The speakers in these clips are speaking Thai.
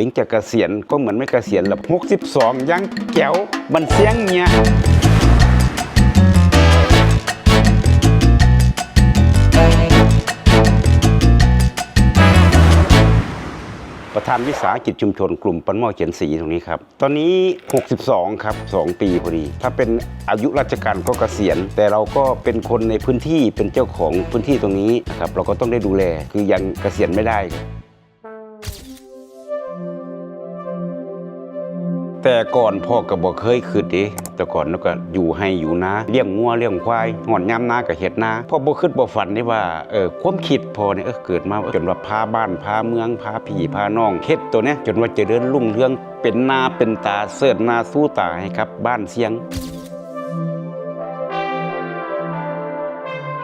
ถึงจะเกษียณก็เหมือนไม่เกษียณหรอก62ยังแจ๋วมันเสียงเนี่ยประธานวิสาหกิจชุมชนกลุ่มปั้นหม้อเขียนสีตรงนี้ครับตอนนี้62ครับ2 ปีพอดีถ้าเป็นอายุราชการก็เกษียณแต่เราก็เป็นคนในพื้นที่เป็นเจ้าของพื้นที่ตรงนี้นะครับเราก็ต้องได้ดูแลคือยังเกษียณไม่ได้แต่ก่อนพ่อก็บอกเคยคิดดิแต่ก่อนแล้วก็อยู่ให้อยู่นะเลี้ยงงัวเลี้ยงควายหอนยามนากับเห็ดนาพ่อบ่คิดบ่ฝันนี่ว่าความคิดพ่อเนี่ยเกิดมาจนว่าพาบ้านพาเมืองพาพี่พาน้องเฮ็ดตัวเนี้ยจนว่าเจริญรุ่งเรืองเป็นนาเป็นตาเสิร์ชนาสู้ตาให้ครับบ้านเสียง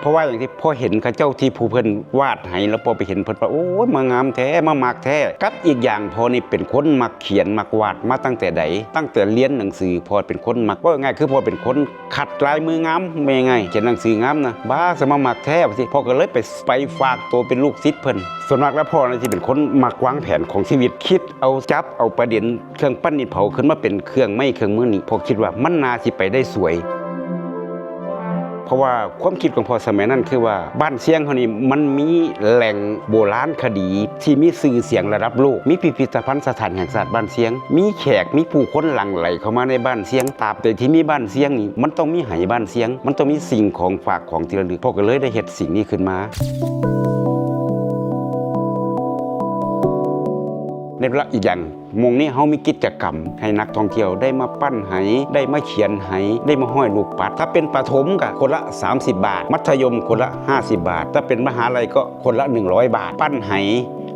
เพราะว่าอย่างที่พ่อเห็นข้าเจ้าที่ผู้เพิ่นวาดให้แล้วพอไปเห็นเพิ่นว่าโอ้ยมางามแท้มามักแท้กับอีกอย่างพ่อนี่เป็นคนมักเขียนมักวาดมาตั้งแต่ใดตั้งแต่เรียนหนังสือพ่อเป็นคนมักว่าง่ายคือพ่อเป็นคนขัดลายมืองามไม่ไงเขียนหนังสืองามนะบ้าสมามักแท้สิพ่อก็เลยไปฝากตัวเป็นลูกศิษย์เพิ่นส่วนมากแล้วพ่อนี่สิเป็นคนมักวางแผนของชีวิตคิดเอาจับเอาประเด็นเครื่องปั้นดินเผาขึ้นมาเป็นเครื่องไม้เครื่องมือนี่พ่อคิดว่ามันน่าสิไปได้สวยเพราะว่าความคิดของพ่อสมัยนั้นคือว่าบ้านเสียงเขานี่มันมีแหล่งโบราณคดีที่มีชื่อเสียงระดับโลกมีพิพิธภัณฑ์สถานแห่งชาติบ้านเสียงมีแขกมีผู้คนหลั่งไหลเข้ามาในบ้านเสียงตราบใดที่มีบ้านเสียงนี่มันต้องมีไหบ้านเสียงมันต้องมีสิ่งของฝากของที่ระลึกพ่อก็เลยได้เฮ็ดสิ่งนี้ขึ้นมาในเวลาอีกอย่างมงนี้เขามีกิจกรรมให้นักท่องเที่ยวได้มาปั้นไหได้มาเขียนไหได้มาห้อยลูกปัดถ้าเป็นประถมก็คนละ30 บาทมัธยมคนละ50 บาทถ้าเป็นมหาลัยก็คนละ100 บาทปั้นไห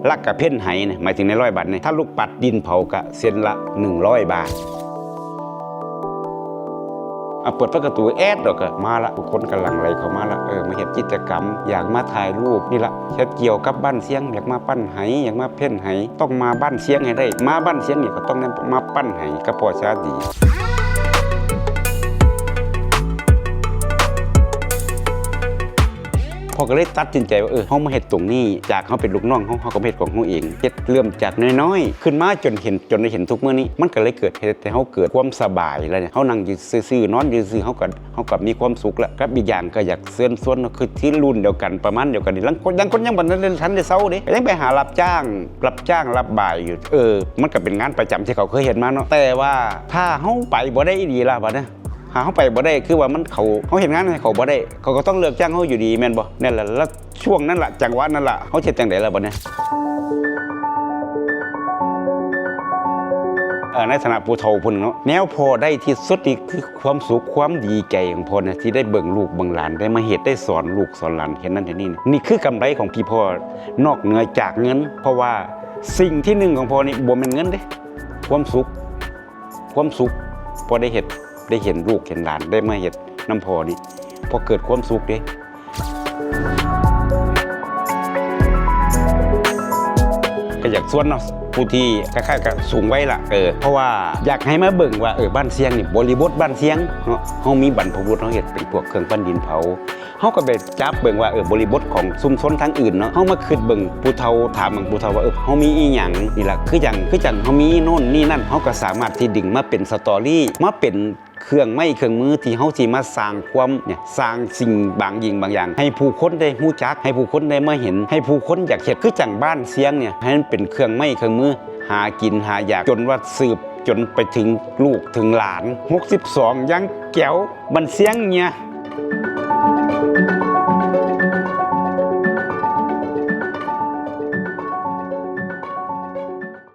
ลักกระเพ่นไหเนี่ยหมายถึงใน100 บาทเนี่ยถ้าลูกปัดดินเผาก็เส้นละ100 บาทเปิดประตูแอดดอกก็มาละคนกำลังไหลเข้ามาละมาเห็นกิจกรรมอยากมาถ่ายรูปนี่ละเฮ็ดเกี่ยวกับบ้านเสียงอยากมาปั้นไหอยากมาเพ่นไหต้องมาบ้านเสียงให้ได้มาบ้านเสียงนี่ก็ต้องมาปั้นไหก็พอชาดีพ่อก็เลยตัดสินใจว่าเขามาเฮ็ดตรงนี้จากเขาเป็นลูกน้องเขาก็เฮ็ดของเขาเองเฮ็ดเริ่มจากน้อยๆขึ้นมาจนได้เห็นทุกมื้อนี้มันก็เลยเกิดแต่เขาเกิดความสบายแล้วเนี่ยเขานั่งอยู่ซื่อๆนอนอยู่ซื่อเขาก็มีความสุขแล้วกับอีกอย่างก็อยากเสื้อส่วนคือที่รุ่นเดียวกันประมาณเดียวกันนี่ยังคนยังบ่ได้ทันได้เซาเด้ยังไปหารับจ้างรับบ่ายอยู่มันก็เป็นงานประจำที่เขาเคยเห็นมาเนาะแต่ว่าถ้าเขาไปบ่ได้ดีล่ะบัดนี้หาเขาไปบ่ได้คือว่ามันเขาเห็นงานให้เขาบ่ได้เขาก็ต้องเลิกจ้างเขาอยู่ดีแม่นบ่นั่นแหละแล้วช่วงนั้นล่ะจังหวะนั้นล่ะเขาเฮ็ดจังได๋ล่ะบ่เนี่ยในฐานะผู้เฒ่าพุ่นเนาะแนวพอได้ที่สุดนี่คือความสุขความดีใจของพ่อเนี่ยที่ได้เบิ่งลูกเบิ่งหลานได้มาเฮ็ดได้สอนลูกสอนหลานเห็นนั่นเห็นนี่คือกำไรของพี่พ่อนอกเหนือจากเงินเพราะว่าสิ่งที่หนึ่งของพ่อนี่บ่แม่นเงินเด้ความสุขพอได้เห็นลูกเห็นหลานได้มาเห็ดน้ำพอนี่พอเกิดความสุขเด้ก็อยากส่วนเนาะผู้ที่คล้ายๆกับสูงไว้ละเพราะว่าอยากให้มาเบิ่งว่าบ้านเสียงนี่บริบทบ้านเสียงเฮามีบรรพบุรุษเฮาเฮ็ดเป็นพวกเครื่องปั้นดินเผาเฮาก็ไปจับเบิ่งว่าบริบทของชุมชนทางอื่นเนาะเฮามาคิดเบิ่งผู้เฒ่าถามผู้เฒ่าว่าเฮามีอีหยังนี่ล่ะคือจังเฮามีโน่นนี่นั่นเฮาก็สามารถที่ดึงมาเป็นสตอรี่มาเป็นเครื่องไม้เครื่องมือที่เฮาสิมาสร้างความสร้างสิ่งบางอย่างให้ผู้คนได้รู้จักให้ผู้คนได้มาเห็นให้ผู้คนอยากเฮ็ดคือจังบ้านเสียงเนี่ยให้มันเป็นเครื่องไม้เครื่องมือหากินหาอยากจนว่าสืบจนไปถึงลูกถึงหลาน62ยังแก้วมันเสียงเนี่ย